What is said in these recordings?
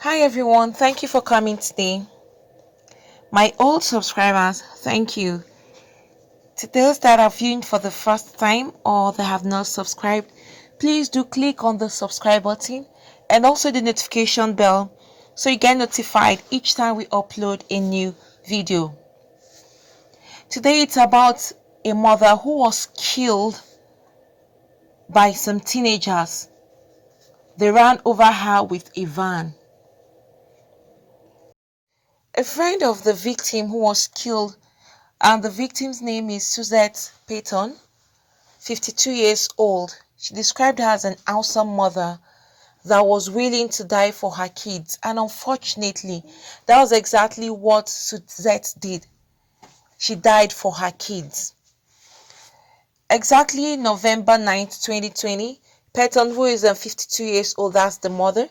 Hi everyone, thank you for coming today. My old subscribers, thank you. To those that are viewing for the first time or that have not subscribed, please do click on the subscribe button and also the notification bell so you get notified each time we upload a new video. Today it's about a mother who was killed by some teenagers. They ran over her with a van. A friend of the victim who was killed, and the victim's name is Suzette Penton, 52 years old. She described her as an awesome mother that was willing to die for her kids. And unfortunately, that was exactly what Suzette did. She died for her kids. Exactly November 9th, 2020, Penton, who is 52 years old, that's the mother,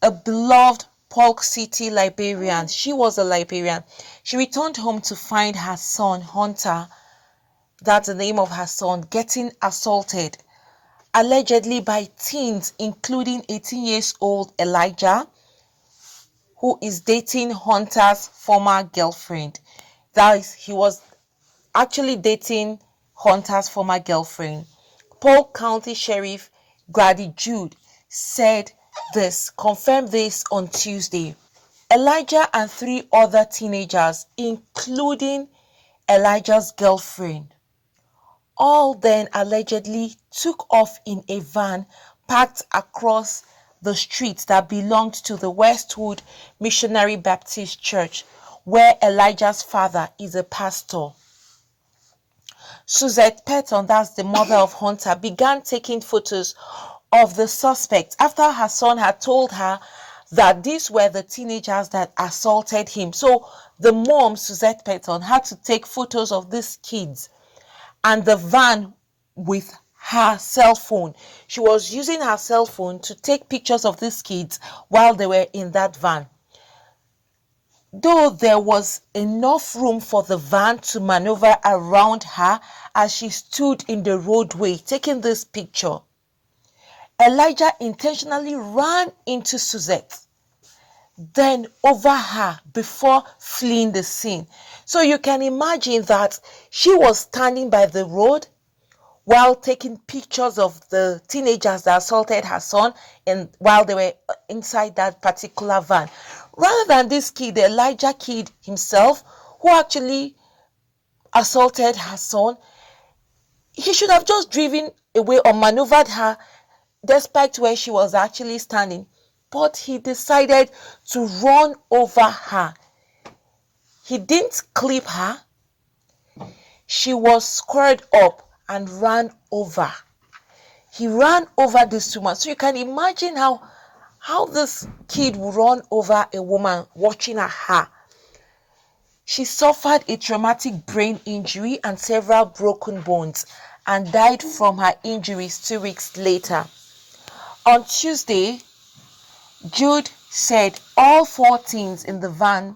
a beloved Polk City librarian. She was a librarian. She returned home to find her son, Hunter, that's the name of her son, getting assaulted, allegedly by teens, including 18 years old Elijah, who is dating Hunter's former girlfriend. That is, he was actually dating Hunter's former girlfriend. Polk County Sheriff Grady Jude confirmed this on Tuesday. Elijah and 3 other teenagers, including Elijah's girlfriend, all then allegedly took off in a van parked across the street that belonged to the Westwood Missionary Baptist Church, where Elijah's father is a pastor. Suzette Penton, that's the mother of Hunter, began taking photos of the suspect after her son had told her that these were the teenagers that assaulted him. So the mom, Suzette Penton, had to take photos of these kids and the van with her cell phone. She was using her cell phone to take pictures of these kids while they were in that van. Though there was enough room for the van to maneuver around her as she stood in the roadway taking this picture, Elijah intentionally ran into Suzette, then over her before fleeing the scene. So you can imagine that she was standing by the road while taking pictures of the teenagers that assaulted her son and while they were inside that particular van. Rather than this kid, the Elijah kid himself, who actually assaulted her son, he should have just driven away or maneuvered her despite where she was actually standing. But he decided to run over her. He didn't clip her. She was squared up and ran over. He ran over this woman. So you can imagine how this kid would run over a woman watching her. She suffered a traumatic brain injury and several broken bones and died from her injuries 2 weeks later. On Tuesday, Jude said all 4 teens in the van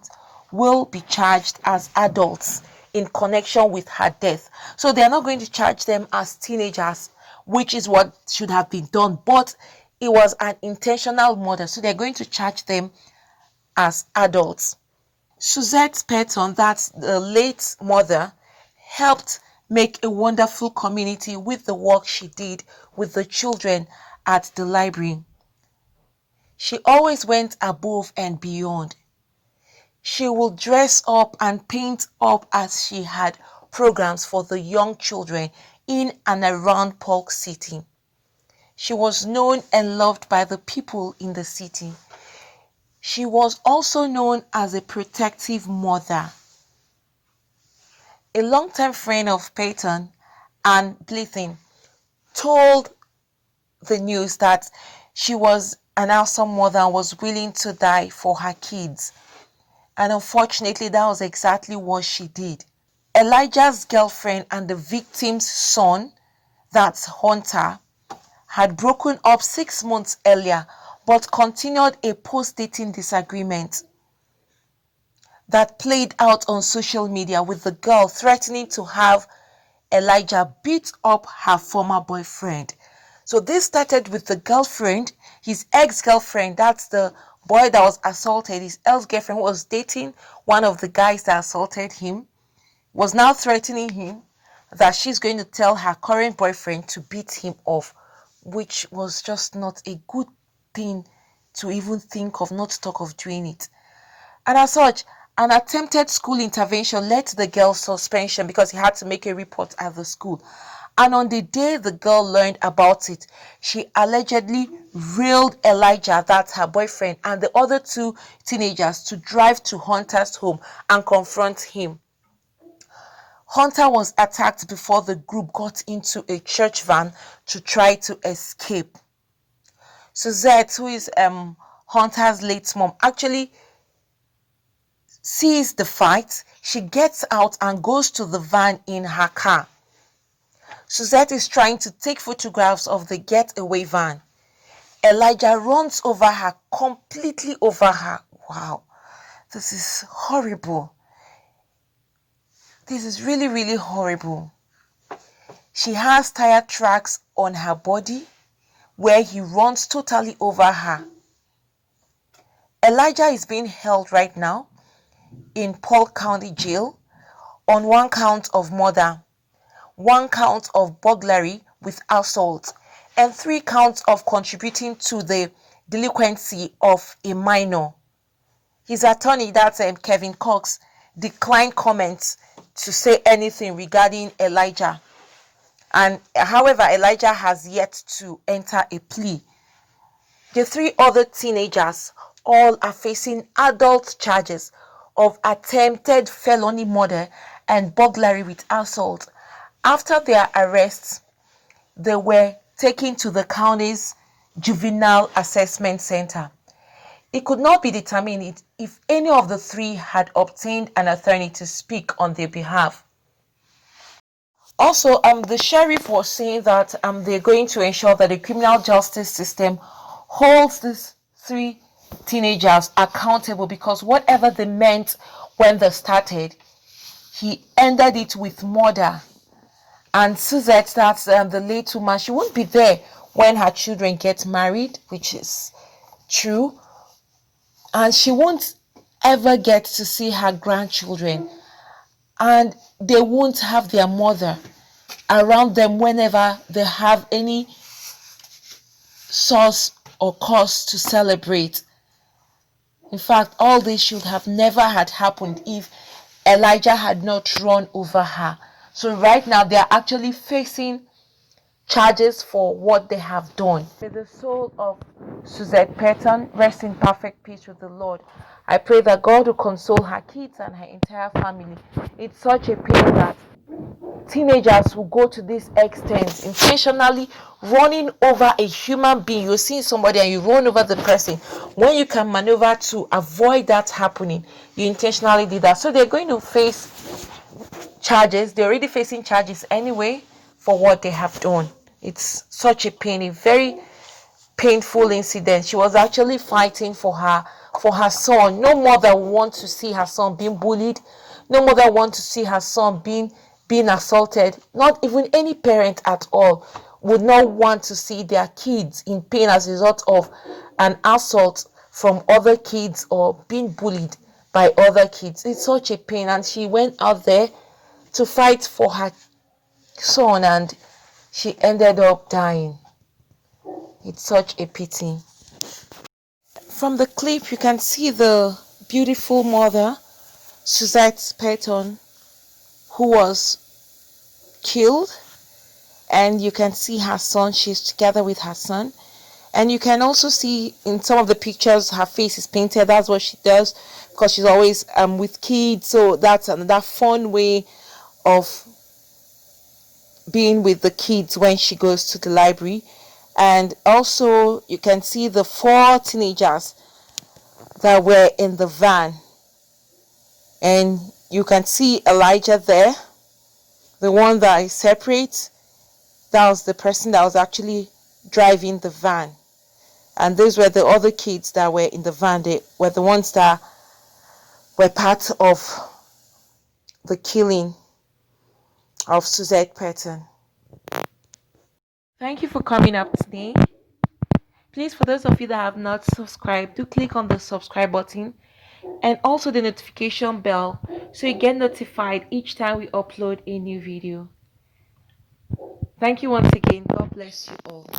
will be charged as adults in connection with her death. So they are not going to charge them as teenagers, which is what should have been done, but it was an intentional murder, so they're going to charge them as adults. Suzette Penton, that's the late mother, helped make a wonderful community with the work she did with the children at the library. She always went above and beyond. She would dress up and paint up as she had programs for the young children in and around Polk City. She was known and loved by the people in the city. She was also known as a protective mother. A longtime friend of Penton, Anne Blythen, told the news that she was an awesome mother and was willing to die for her kids. And unfortunately, that was exactly what she did. Elijah's girlfriend and the victim's son, that's Hunter, had broken up 6 months earlier, but continued a post-dating disagreement that played out on social media, with the girl threatening to have Elijah beat up her former boyfriend. So this started with the girlfriend, his ex-girlfriend, that's the boy that was assaulted, his ex-girlfriend who was dating one of the guys that assaulted him, was now threatening him that she's going to tell her current boyfriend to beat him off, which was just not a good thing to even think of, not to talk of doing it. And as such, an attempted school intervention led to the girl's suspension because he had to make a report at the school. And on the day the girl learned about it, she allegedly railed Elijah, that's her boyfriend, and the other two teenagers to drive to Hunter's home and confront him. Hunter was attacked before the group got into a church van to try to escape. Suzette, who is Hunter's late mom, actually sees the fight. She gets out and goes to the van in her car. Suzette is trying to take photographs of the getaway van. Elijah runs over her, completely over her. Wow, this is horrible. This is really, really horrible. She has tire tracks on her body where he runs totally over her. Elijah is being held right now in Polk County Jail on 1 count of murder, 1 count of burglary with assault, and 3 counts of contributing to the delinquency of a minor. His attorney, that's Kevin Cox, declined comments to say anything regarding Elijah. And however, Elijah has yet to enter a plea. The 3 other teenagers all are facing adult charges of attempted felony murder and burglary with assault. After their arrests, they were taken to the county's juvenile assessment center. It could not be determined if any of the 3 had obtained an attorney to speak on their behalf. Also, the sheriff was saying that they're going to ensure that the criminal justice system holds these 3 teenagers accountable, because whatever they meant when they started, he ended it with murder. And Suzette, that's the late woman, she won't be there when her children get married, which is true. And she won't ever get to see her grandchildren. And they won't have their mother around them whenever they have any source or cause to celebrate. In fact, all this should have never had happened if Elijah had not run over her. So right now, they are actually facing charges for what they have done. May the soul of Suzette Penton rest in perfect peace with the Lord. I pray that God will console her kids and her entire family. It's such a pain that teenagers will go to this extent, intentionally running over a human being. You're seeing somebody and you run over the person. When you can maneuver to avoid that happening, you intentionally did that. So they're going to face charges. They're already facing charges anyway for what they have done. It's such a pain, a very painful incident. She was actually fighting for her son. No mother wants to see her son being bullied. No mother wants to see her son being assaulted. Not even any parent at all would not want to see their kids in pain as a result of an assault from other kids or being bullied by other kids. It's such a pain, and she went out there to fight for her son and she ended up dying. It's such a pity. From the clip, you can see the beautiful mother, Suzette Penton, who was killed, and you can see her son. She's together with her son, and you can also see in some of the pictures her face is painted. That's what she does because she's always with kids, so that's another fun way of being with the kids when she goes to the library. And also you can see the 4 teenagers that were in the van, and you can see Elijah there, the one that is separate. That was the person that was actually driving the van, and those were the other kids that were in the van. They were the ones that were part of the killing of Suzette Penton. Thank you for coming up today. Please, for those of you that have not subscribed, do click on the subscribe button and also the notification bell so you get notified each time we upload a new video. Thank you once again. God bless you all.